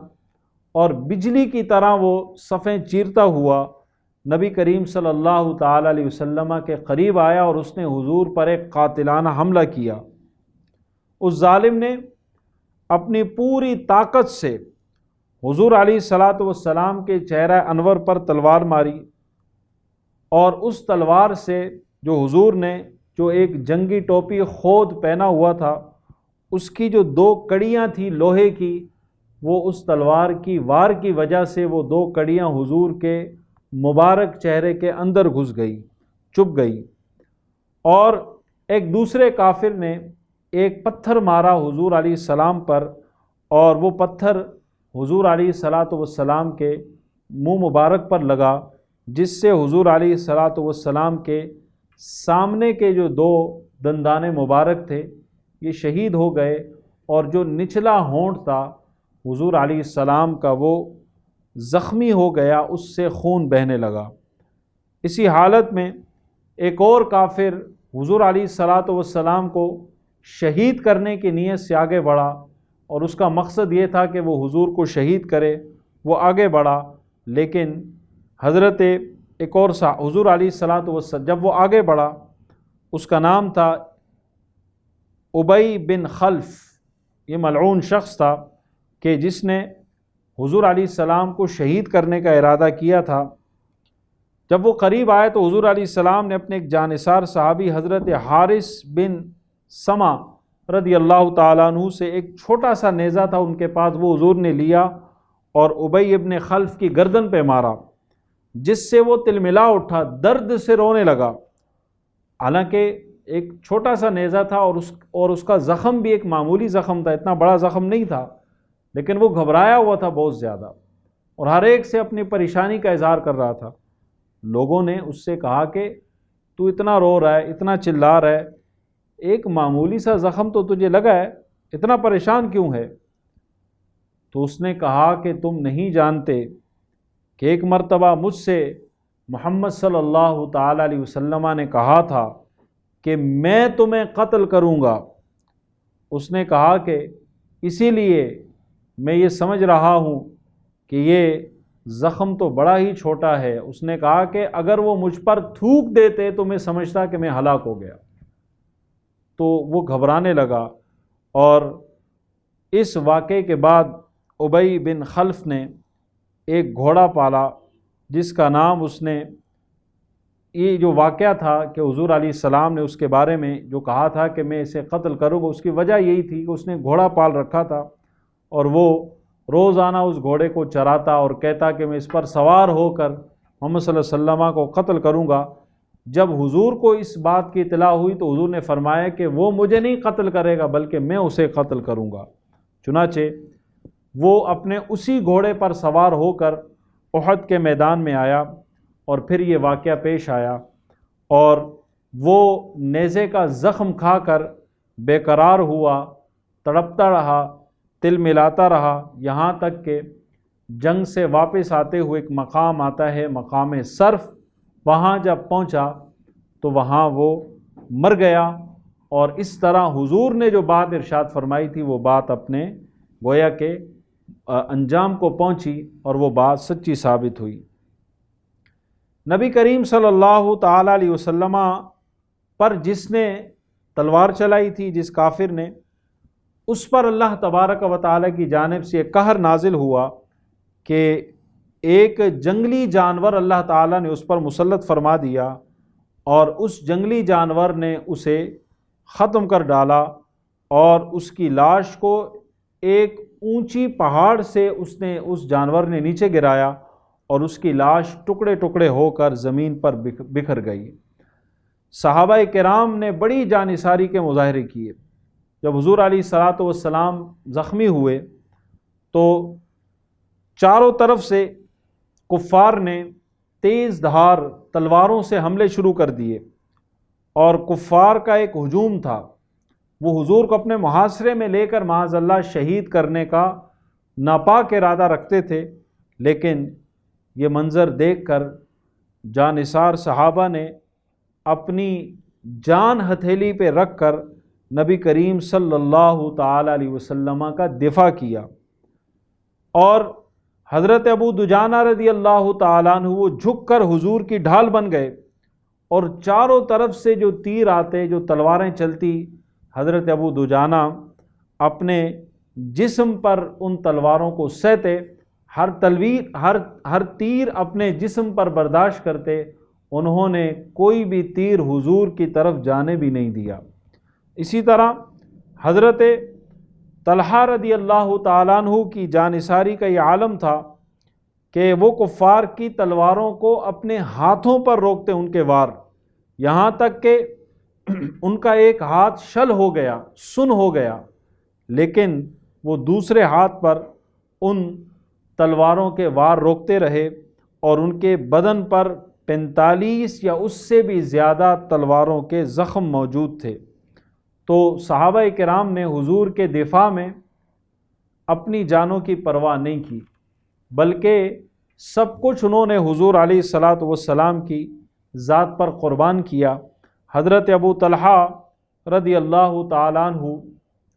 اور بجلی کی طرح وہ صفیں چیرتا ہوا نبی کریم صلی اللہ تعالی علیہ وسلم کے قریب آیا، اور اس نے حضور پر ایک قاتلانہ حملہ کیا۔ اس ظالم نے اپنی پوری طاقت سے حضور علیہ الصلاۃ والسلام کے چہرہ انور پر تلوار ماری، اور اس تلوار سے جو حضور نے جو ایک جنگی ٹوپی خود پہنا ہوا تھا، اس کی جو 2 کڑیاں تھیں لوہے کی، وہ اس تلوار کی وار کی وجہ سے وہ 2 کڑیاں حضور کے مبارک چہرے کے اندر گھس گئی، چبھ گئی، اور ایک دوسرے کافر نے ایک پتھر مارا حضور علیہ السلام پر، اور وہ پتھر حضور علیہ الصلاۃ والسلام کے منہ مبارک پر لگا، جس سے حضور علیہ الصلاۃ والسلام کے سامنے کے جو 2 دندان مبارک تھے یہ شہید ہو گئے، اور جو نچلا ہونٹ تھا حضور علیہ السلام کا وہ زخمی ہو گیا، اس سے خون بہنے لگا۔ اسی حالت میں ایک اور کافر حضور علیہ الصلاۃ والسلام کو شہید کرنے کی نیت سے آگے بڑھا، اور اس کا مقصد یہ تھا کہ وہ حضور کو شہید کرے۔ وہ آگے بڑھا، لیکن حضرت ایک اور حضور علیہ الصلاۃ والسلام جب وہ آگے بڑھا، اس کا نام تھا ابی بن خلف، یہ ملعون شخص تھا کہ جس نے حضور علیہ السلام کو شہید کرنے کا ارادہ کیا تھا۔ جب وہ قریب آئے تو حضور علیہ السلام نے اپنے ایک جانثار صحابی حضرت حارث بن سما رضی اللہ تعالیٰ عنہ سے ایک چھوٹا سا نیزہ تھا ان کے پاس، وہ حضور نے لیا اور ابی ابن خلف کی گردن پہ مارا، جس سے وہ تلملا اٹھا، درد سے رونے لگا۔ حالانکہ ایک چھوٹا سا نیزہ تھا اور اس کا زخم بھی ایک معمولی زخم تھا، اتنا بڑا زخم نہیں تھا، لیکن وہ گھبرایا ہوا تھا بہت زیادہ، اور ہر ایک سے اپنی پریشانی کا اظہار کر رہا تھا۔ لوگوں نے اس سے کہا کہ تو اتنا رو رہا ہے، اتنا چلا رہا ہے، ایک معمولی سا زخم تو تجھے لگا ہے، اتنا پریشان کیوں ہے؟ تو اس نے کہا کہ تم نہیں جانتے کہ ایک مرتبہ مجھ سے محمد صلی اللہ تعالی علیہ وسلم نے کہا تھا کہ میں تمہیں قتل کروں گا۔ اس نے کہا کہ اسی لیے میں یہ سمجھ رہا ہوں کہ یہ زخم تو بڑا ہی چھوٹا ہے۔ اس نے کہا کہ اگر وہ مجھ پر تھوک دیتے تو میں سمجھتا کہ میں ہلاک ہو گیا۔ تو وہ گھبرانے لگا، اور اس واقعے کے بعد ابی بن خلف نے ایک گھوڑا پالا جس کا نام اس نے، یہ جو واقعہ تھا کہ حضور علیہ السلام نے اس کے بارے میں جو کہا تھا کہ میں اسے قتل کروں گا، اس کی وجہ یہی تھی کہ اس نے گھوڑا پال رکھا تھا، اور وہ روزانہ اس گھوڑے کو چراتا اور کہتا کہ میں اس پر سوار ہو کر محمد صلی اللہ علیہ وسلم کو قتل کروں گا۔ جب حضور کو اس بات کی اطلاع ہوئی تو حضور نے فرمایا کہ وہ مجھے نہیں قتل کرے گا بلکہ میں اسے قتل کروں گا۔ چنانچہ وہ اپنے اسی گھوڑے پر سوار ہو کر احد کے میدان میں آیا، اور پھر یہ واقعہ پیش آیا، اور وہ نیزے کا زخم کھا کر بے قرار ہوا، تڑپتا رہا، تل ملاتا رہا، یہاں تک کہ جنگ سے واپس آتے ہوئے ایک مقام آتا ہے، مقام صرف، وہاں جب پہنچا تو وہاں وہ مر گیا۔ اور اس طرح حضور نے جو بات ارشاد فرمائی تھی وہ بات اپنے گویا کہ انجام کو پہنچی، اور وہ بات سچی ثابت ہوئی۔ نبی کریم صلی اللہ تعالیٰ علیہ وسلم پر جس نے تلوار چلائی تھی، جس کافر نے، اس پر اللہ تبارک و تعالیٰ کی جانب سے ایک قہر نازل ہوا کہ ایک جنگلی جانور اللہ تعالیٰ نے اس پر مسلط فرما دیا، اور اس جنگلی جانور نے اسے ختم کر ڈالا، اور اس کی لاش کو ایک اونچی پہاڑ سے اس جانور نے نیچے گرایا، اور اس کی لاش ٹکڑے ٹکڑے ہو کر زمین پر بکھر گئی۔ صحابہ کرام نے بڑی جانثاری کے مظاہرے کیے۔ جب حضور علیہ السلام زخمی ہوئے تو چاروں طرف سے کفار نے تیز دھار تلواروں سے حملے شروع کر دیے، اور کفار کا ایک ہجوم تھا، وہ حضور کو اپنے محاصرے میں لے کر معاذ اللہ شہید کرنے کا ناپاک ارادہ رکھتے تھے۔ لیکن یہ منظر دیکھ کر جانثار صحابہ نے اپنی جان ہتھیلی پہ رکھ کر نبی کریم صلی اللہ تعالی علیہ وسلم کا دفاع کیا، اور حضرت ابو دجانہ رضی اللہ تعالیٰ عنہ وہ جھک کر حضور کی ڈھال بن گئے، اور چاروں طرف سے جو تیر آتے، جو تلواریں چلتی، حضرت ابو دجانہ اپنے جسم پر ان تلواروں کو سہتے، ہر تیر اپنے جسم پر برداشت کرتے، انہوں نے کوئی بھی تیر حضور کی طرف جانے بھی نہیں دیا۔ اسی طرح حضرت طلحہ رضی اللہ تعالیٰ عنہ کی جانثاری کا یہ عالم تھا کہ وہ کفار کی تلواروں کو اپنے ہاتھوں پر روکتے ان کے وار، یہاں تک کہ ان کا ایک ہاتھ شل ہو گیا، سن ہو گیا، لیکن وہ دوسرے ہاتھ پر ان تلواروں کے وار روکتے رہے، اور ان کے بدن پر 45 یا اس سے بھی زیادہ تلواروں کے زخم موجود تھے۔ تو صحابہ کرام نے حضور کے دفاع میں اپنی جانوں کی پرواہ نہیں کی، بلکہ سب کچھ انہوں نے حضور علیہ السلام کی ذات پر قربان کیا۔ حضرت ابو طلحہ رضی اللہ تعالیٰ عنہ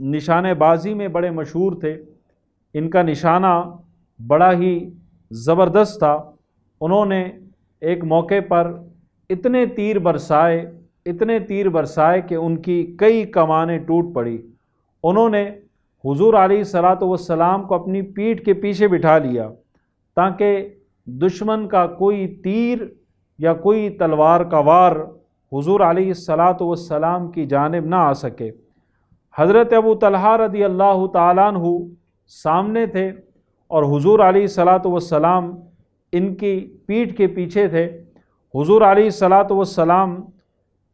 نشانے بازی میں بڑے مشہور تھے، ان کا نشانہ بڑا ہی زبردست تھا۔ انہوں نے ایک موقع پر اتنے تیر برسائے کہ ان کی کئی کمانیں ٹوٹ پڑی۔ انہوں نے حضور علیہ السلام کو اپنی پیٹھ کے پیچھے بٹھا لیا تاکہ دشمن کا کوئی تیر یا کوئی تلوار کا وار حضور علیہ السلام کی جانب نہ آ سکے۔ حضرت ابو طلحہ رضی اللہ تعالیٰ عنہ سامنے تھے، اور حضور علیہ السلام ان کی پیٹھ کے پیچھے تھے۔ حضور علیہ السلام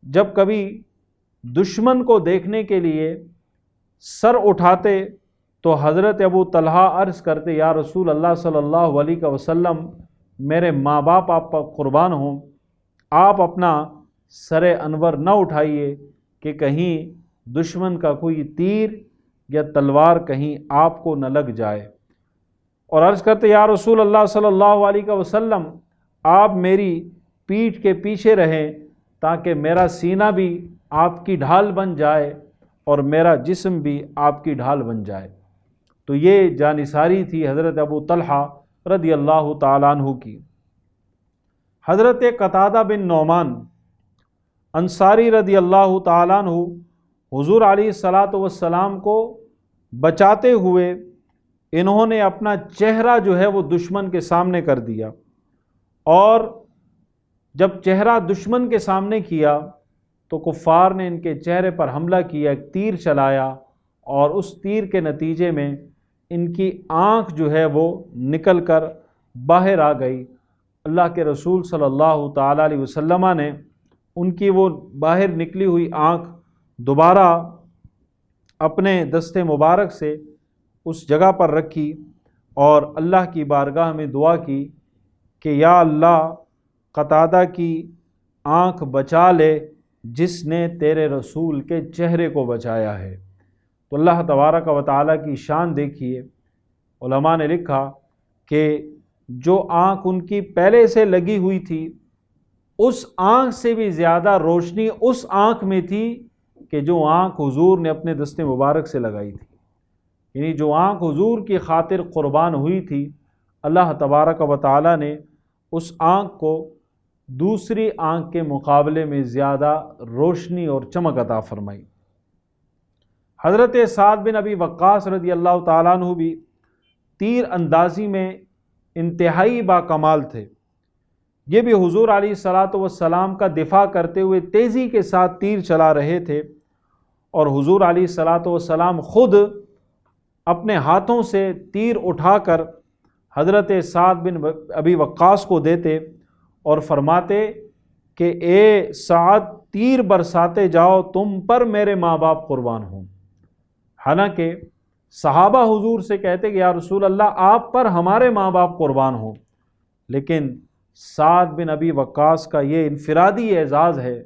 جب کبھی دشمن کو دیکھنے کے لیے سر اٹھاتے تو حضرت ابو طلحہ عرض کرتے، یا رسول اللہ صلی اللہ علیہ وسلم، میرے ماں باپ آپ پر قربان ہوں، آپ اپنا سر انور نہ اٹھائیے کہ کہیں دشمن کا کوئی تیر یا تلوار کہیں آپ کو نہ لگ جائے۔ اور عرض کرتے، یا رسول اللہ صلی اللہ علیہ وسلم، آپ میری پیٹھ کے پیچھے رہیں تاکہ میرا سینہ بھی آپ کی ڈھال بن جائے اور میرا جسم بھی آپ کی ڈھال بن جائے۔ تو یہ جانثاری تھی حضرت ابو طلحہ رضی اللہ تعالیٰ عنہ کی۔ حضرت قتادہ بن نعمان انصاری رضی اللہ تعالیٰ عنہ حضور علیہ الصلاۃ والسلام کو بچاتے ہوئے انہوں نے اپنا چہرہ جو ہے وہ دشمن کے سامنے کر دیا، اور جب چہرہ دشمن کے سامنے کیا تو کفار نے ان کے چہرے پر حملہ کیا، ایک تیر چلایا، اور اس تیر کے نتیجے میں ان کی آنکھ جو ہے وہ نکل کر باہر آ گئی۔ اللہ کے رسول صلی اللہ تعالیٰ علیہ وسلم نے ان کی وہ باہر نکلی ہوئی آنکھ دوبارہ اپنے دست مبارک سے اس جگہ پر رکھی اور اللہ کی بارگاہ میں دعا کی کہ یا اللہ قتادہ کی آنکھ بچا لے جس نے تیرے رسول کے چہرے کو بچایا ہے۔ تو اللہ تبارک و تعالیٰ کی شان دیکھیے، علماء نے لکھا کہ جو آنکھ ان کی پہلے سے لگی ہوئی تھی اس آنکھ سے بھی زیادہ روشنی اس آنکھ میں تھی کہ جو آنکھ حضور نے اپنے دست مبارک سے لگائی تھی، یعنی جو آنکھ حضور کی خاطر قربان ہوئی تھی، اللہ تبارک و تعالیٰ نے اس آنکھ کو دوسری آنکھ کے مقابلے میں زیادہ روشنی اور چمک عطا فرمائی۔ حضرت سعد بن ابی وقاص رضی اللہ تعالیٰ عنہ بھی تیر اندازی میں انتہائی باکمال تھے۔ یہ بھی حضور علیہ الصلاۃ والسلام کا دفاع کرتے ہوئے تیزی کے ساتھ تیر چلا رہے تھے، اور حضور علیہ الصلاۃ والسلام خود اپنے ہاتھوں سے تیر اٹھا کر حضرت سعد بن ابی وقاص کو دیتے اور فرماتے کہ اے سعد تیر برساتے جاؤ، تم پر میرے ماں باپ قربان ہوں۔ حالانکہ صحابہ حضور سے کہتے کہ یا رسول اللہ آپ پر ہمارے ماں باپ قربان ہوں، لیکن سعد بن ابی وقاص کا یہ انفرادی اعزاز ہے،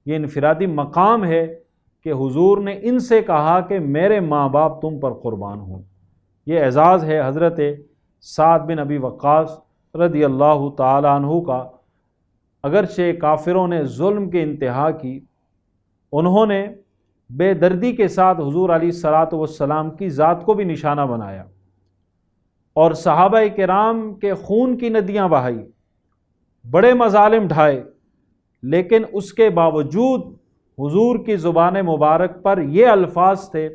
یہ انفرادی مقام ہے کہ حضور نے ان سے کہا کہ میرے ماں باپ تم پر قربان ہوں۔ یہ اعزاز ہے حضرت سعد بن ابی وقاص رضی اللہ تعالیٰ عنہ کا۔ اگرچہ کافروں نے ظلم کے انتہا کی، انہوں نے بے دردی کے ساتھ حضور علیہ الصلاۃ والسلام کی ذات کو بھی نشانہ بنایا، اور صحابہ کرام کے خون کی ندیاں بہائی، بڑے مظالم ڈھائے، لیکن اس کے باوجود حضور کی زبان مبارک پر یہ الفاظ تھے،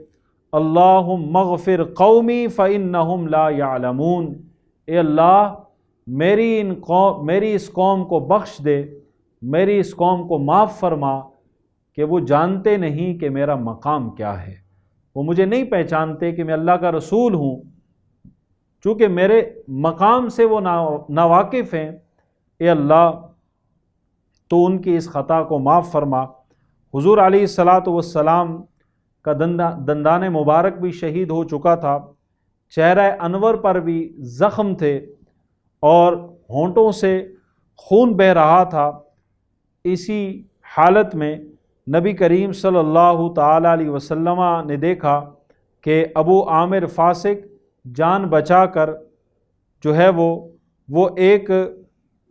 اللہم اغفر قومی فإنہم لا یعلمون، اے اللہ میری اس قوم کو بخش دے، میری اس قوم کو معاف فرما کہ وہ جانتے نہیں کہ میرا مقام کیا ہے، وہ مجھے نہیں پہچانتے کہ میں اللہ کا رسول ہوں، چونکہ میرے مقام سے وہ ناواقف ہیں، اے اللہ تو ان کی اس خطا کو معاف فرما۔ حضور علیہ الصلاۃ والسلام کا دندان مبارک بھی شہید ہو چکا تھا، چہرہ انور پر بھی زخم تھے، اور ہونٹوں سے خون بہہ رہا تھا۔ اسی حالت میں نبی کریم صلی اللہ تعالیٰ علیہ وسلم نے دیکھا کہ ابو عامر فاسق جان بچا کر جو ہے وہ ایک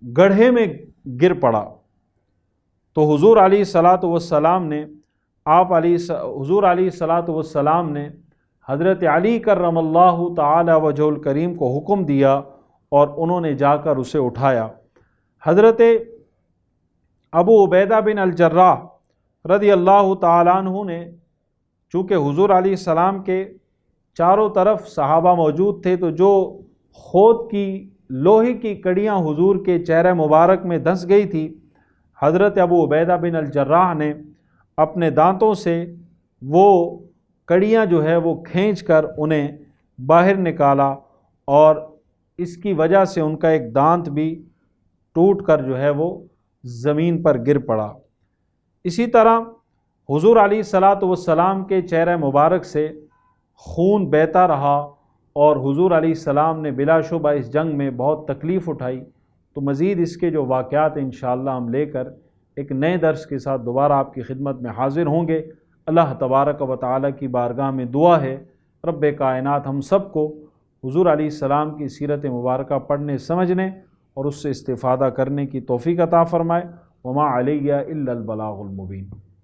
گڑھے میں گر پڑا، تو حضور علیہ الصلاۃ والسلام نے حضور علیہ الصلاۃ والسلام نے حضرت علی کرم اللہ تعالی وجہ الکریم کو حکم دیا اور انہوں نے جا کر اسے اٹھایا۔ حضرت ابو عبیدہ بن الجراح رضی اللہ تعالیٰ عنہ نے، چونکہ حضور علیہ السلام کے چاروں طرف صحابہ موجود تھے، تو جو خود کی لوہے کی کڑیاں حضور کے چہرے مبارک میں دھنس گئی تھی، حضرت ابو عبیدہ بن الجراح نے اپنے دانتوں سے وہ کڑیاں جو ہے وہ کھینچ کر انہیں باہر نکالا، اور اس کی وجہ سے ان کا ایک دانت بھی ٹوٹ کر جو ہے وہ زمین پر گر پڑا۔ اسی طرح حضور علیہ الصلاۃ والسلام کے چہرہ مبارک سے خون بہتا رہا، اور حضور علیہ السلام نے بلا شبہ اس جنگ میں بہت تکلیف اٹھائی۔ تو مزید اس کے جو واقعات انشاءاللہ ہم لے کر ایک نئے درس کے ساتھ دوبارہ آپ کی خدمت میں حاضر ہوں گے۔ اللہ تبارک و تعالیٰ کی بارگاہ میں دعا ہے رب کائنات ہم سب کو حضور علیہ السلام کی سیرت مبارکہ پڑھنے سمجھنے اور اس سے استفادہ کرنے کی توفیق عطا فرمائے۔ وما علیہ الا البلاغ المبین۔